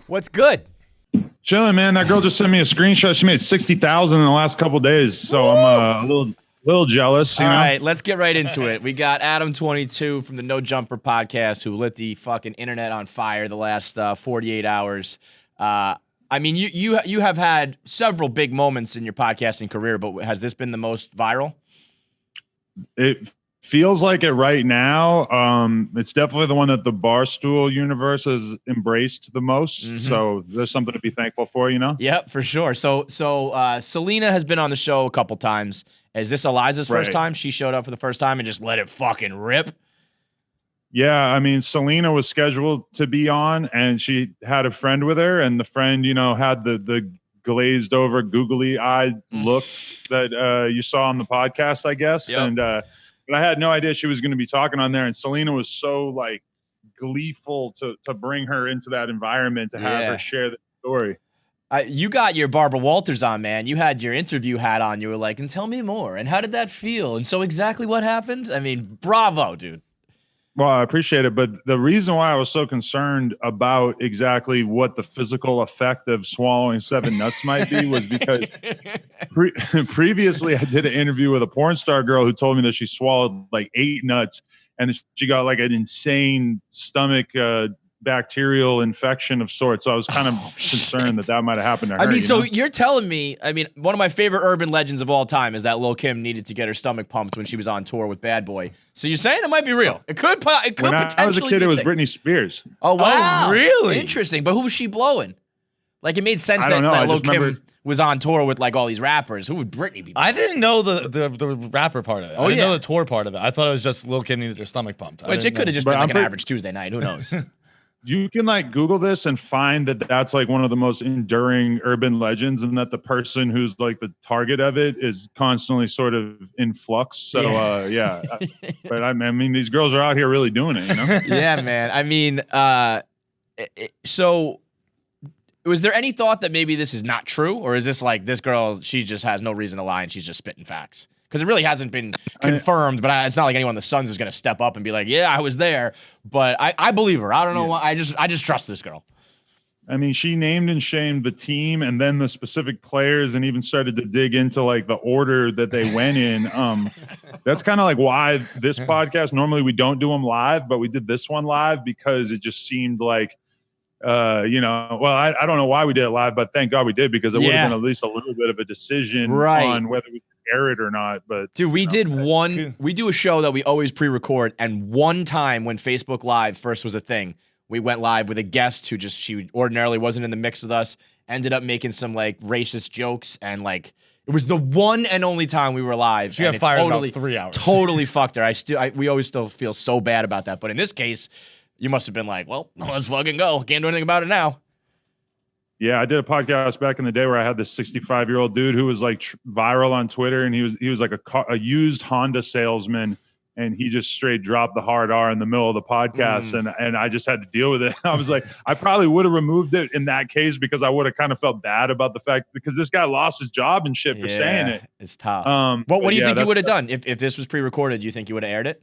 What's good? Chilling, man. That girl just sent me a screenshot. She made 60,000 in the last couple of days, so I'm a little jealous. You know? All right, let's get right into it. We got Adam22 from the No Jumper podcast who lit the fucking internet on fire the last 48 hours. I mean, you have had several big moments in your podcasting career, but has this been the most viral? It feels like it right now. It's definitely the one that the Barstool universe has embraced the most. Mm-hmm. So there's something to be thankful for, you know? Yep, for sure. So Selena has been on the show a couple times. Is this Aliza's first time? She showed up for the first time and just let it fucking rip? Yeah, I mean, Selena was scheduled to be on, and she had a friend with her, and the friend, you know, had the glazed over, googly-eyed look that you saw on the podcast, I guess. Yep. And but I had no idea she was going to be talking on there, and Selena was so like gleeful to bring her into that environment to have her share the story. You got your Barbara Walters on, man. You had your interview hat on. You were like, and tell me more. And how did that feel? And so exactly what happened? I mean, bravo, dude. Well, I appreciate it. But the reason why I was so concerned about exactly what the physical effect of swallowing 7 nuts might be was because previously I did an interview with a porn star girl who told me that she swallowed like 8 nuts and she got like an insane stomach bacterial infection of sorts. So I was kind of concerned that might have happened to her. I mean, so you're telling me, I mean, one of my favorite urban legends of all time is that Lil' Kim needed to get her stomach pumped when she was on tour with Bad Boy. So you're saying it might be real. It could potentially. When I was a kid, it was Britney Spears. Oh, wow. Oh, really? Interesting. But who was she blowing? Like, it made sense that Lil' Kim was on tour with like all these rappers. Who would Britney be? I didn't know the rapper part of it. I didn't know the tour part of it. I thought it was just Lil' Kim needed her stomach pumped. Which it could have just been like an average Tuesday night. Who knows? You can like Google this and find that that's like one of the most enduring urban legends, and that the person who's like the target of it is constantly sort of in flux. So but I mean, these girls are out here really doing it, you know? Yeah, man. I mean, so was there any thought that maybe this is not true, or is this like this girl, she just has no reason to lie and she's just spitting facts? Because it really hasn't been confirmed, but it's not like anyone in the Suns is going to step up and be like, yeah, I was there. But I believe her. I don't know why. I just trust this girl. I mean, she named and shamed the team and then the specific players and even started to dig into like the order that they went in. That's kind of like why this podcast, normally we don't do them live, but we did this one live because it just seemed like, I don't know why we did it live, but thank God we did, because it would have been at least a little bit of a decision on whether we air it or not. But dude, we do a show that we always pre-record, and one time when Facebook Live first was a thing, we went live with a guest who she ordinarily wasn't in the mix with us, ended up making some like racist jokes, and like it was the one and only time we were live. She got fired about 3 hours. Totally fucked her. We always still feel so bad about that, but in this case, you must have been like, well, let's fucking go. Can't do anything about it now. Yeah, I did a podcast back in the day where I had this 65-year-old dude who was like viral on Twitter, and he was like a used Honda salesman, and he just straight dropped the hard R in the middle of the podcast, and I just had to deal with it. I was like, I probably would have removed it in that case because I would have kind of felt bad about the fact, because this guy lost his job and shit for saying it. It's tough. What do you think you would have done if this was pre-recorded? Do you think you would have aired it?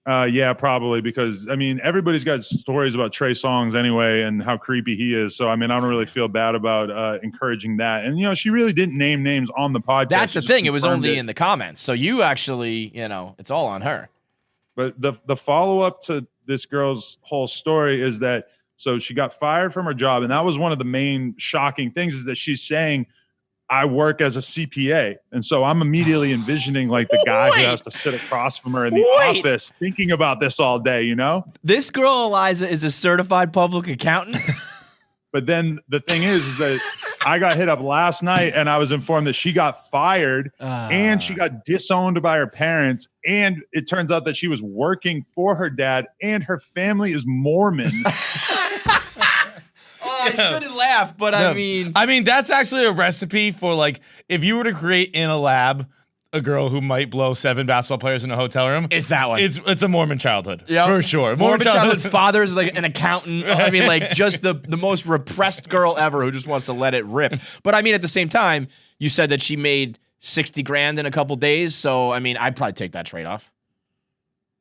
Yeah, probably, because I mean, everybody's got stories about Trey Songz anyway and how creepy he is. So I mean, I don't really feel bad about encouraging that. And she really didn't name names on the podcast. That's the thing; it was only in the comments. So you actually, it's all on her. But the follow up to this girl's whole story is that she got fired from her job, and that was one of the main shocking things, is that she's saying, I work as a CPA. And so I'm immediately envisioning like the guy who has to sit across from her in the office thinking about this all day, you know? This girl, Aliza, is a certified public accountant. But then the thing is that I got hit up last night and I was informed that she got fired and she got disowned by her parents. And it turns out that she was working for her dad and her family is Mormon. I shouldn't laugh, but I mean, that's actually a recipe for like, if you were to create in a lab a girl who might blow 7 basketball players in a hotel room, it's that one. It's a Mormon childhood, for sure. Mormon childhood. Father's like an accountant. I mean, like just the most repressed girl ever who just wants to let it rip. But I mean, at the same time, you said that she made $60,000 in a couple days, so I mean, I'd probably take that trade off.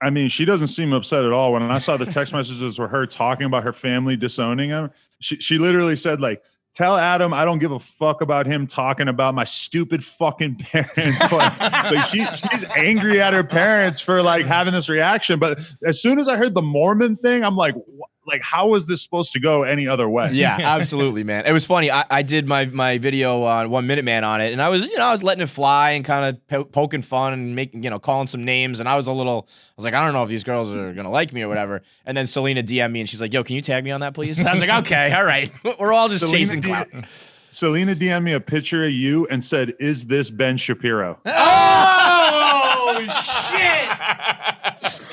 I mean, she doesn't seem upset at all. When I saw the text messages were her talking about her family disowning him, she literally said, like, tell Adam I don't give a fuck about him talking about my stupid fucking parents. like she's angry at her parents for like having this reaction. But as soon as I heard the Mormon thing, I'm like, how was this supposed to go any other way? Yeah, absolutely, man. It was funny. I did my video on 1 Minute Man on it, and I was letting it fly and kind of poking fun and making, calling some names. And I was like, I don't know if these girls are gonna like me or whatever. And then Selena DM'd me and she's like, yo, can you tag me on that, please? I was like, okay, all right. We're all just chasing clout. Selena DM'd me a picture of you and said, is this Ben Shapiro? Oh, shit.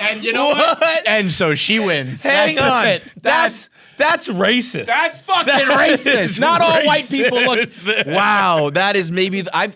And you know what? And so she wins. Hang on. That's racist. That's fucking racist. Not all white people look. Wow, that is maybe. I've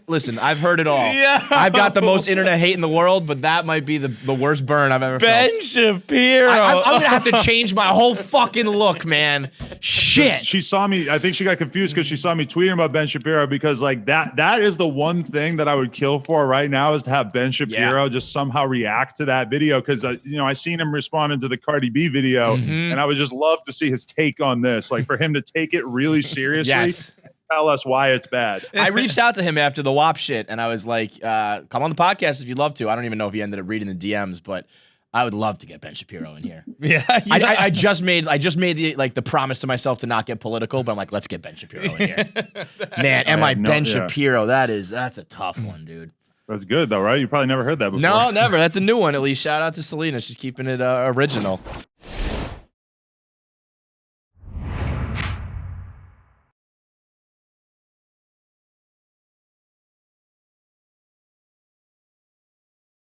heard it all. Yeah. I've got the most internet hate in the world, but that might be the worst burn I've ever felt. Ben Shapiro. I'm gonna have to change my whole fucking look, man. Shit. She saw me. I think she got confused because she saw me tweeting about Ben Shapiro, because like that is the one thing that I would kill for right now, is to have Ben Shapiro just somehow react to that video, because I seen him responding to the Cardi B video, and I would just love to see his take on this, like for him to take it really seriously. Yes. And tell us why it's bad. I reached out to him after the WAP shit, and I was like, come on the podcast if you'd love to. I don't even know if he ended up reading the DMs, but I would love to get Ben Shapiro in here. Yeah. I just made the promise to myself to not get political, but I'm like, let's get Ben Shapiro in here. Man, Ben Shapiro, that's a tough one, dude. That's good though, right? You probably never heard that before. No, never. That's a new one. At least shout out to Selena. She's keeping it original.